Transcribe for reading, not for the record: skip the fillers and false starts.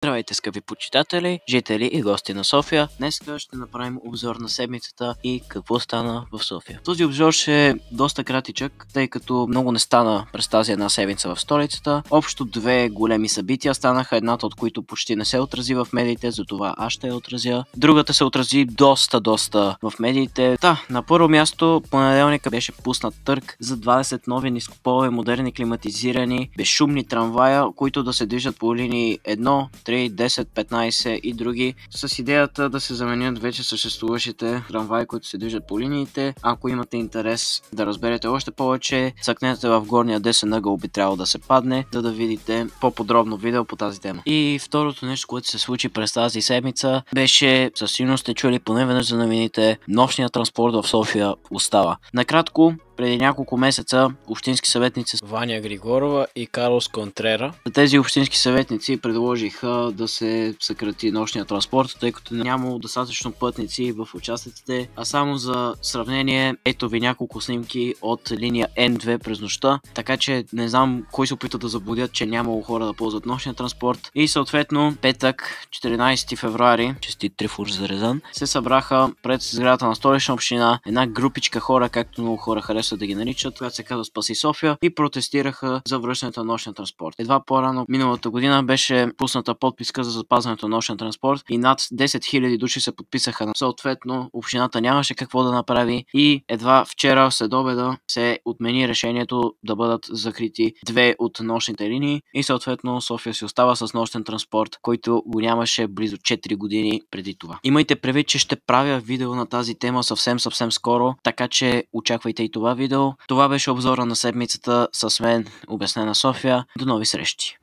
Здравейте, скъпи почитатели, жители и гости на София. Днес ще направим обзор на седмицата и какво стана в София. Този обзор ще е доста кратичък, тъй като много не стана през тази една седмица в столицата. Общо две големи събития станаха, едната от които почти не се отрази в медиите, затова аз ще я отразя. Другата се отрази доста в медиите. На първо място, понеделника беше пуснат търг за 20 нови нискополови, модерни, климатизирани, безшумни трамвая, които да се движат по линии 1, 3, 10, 15 и други, с идеята да се заменят вече съществуващите трамваи, които се движат по линиите. Ако имате интерес да разберете още повече, цъкнете в горния десен ъгъл, би трябвало да се падне, за да видите по-подробно видео по тази тема. И второто нещо, което се случи през тази седмица, беше, със сигурност сте чули поне веднъж за новините, нощният транспорт в София остава. Накратко, преди няколко месеца общински съветници Ваня Григорова и Карлос Контрера. Тези общински съветници предложиха да се съкрати нощния транспорт, тъй като нямало достатъчно пътници в участъците. А само за сравнение, ето ви няколко снимки от линия N2 през нощта, така че не знам кой се опита да заблудят, че нямало хора да ползват нощния транспорт. И съответно, петък, 14 февруари, честит Трифур за Резан, се събраха пред сградата на Столична община една групичка хора, както много хора харесват да ги наричат, която се казва Спаси София, и протестираха за връщането на нощния транспорт. Едва по-рано миналата година беше пусната подписка за запазването на нощния транспорт и над 10 000 души се подписаха. Съответно, общината нямаше какво да направи и едва вчера следобеда се отмени решението да бъдат закрити две от нощните линии и съответно София си остава с нощен транспорт, който го нямаше близо 4 години преди това. Имайте предвид, че ще правя видео на тази тема съвсем скоро, така че очаквайте и това видео. Това беше обзора на седмицата с мен, Обяснена София. До нови срещи!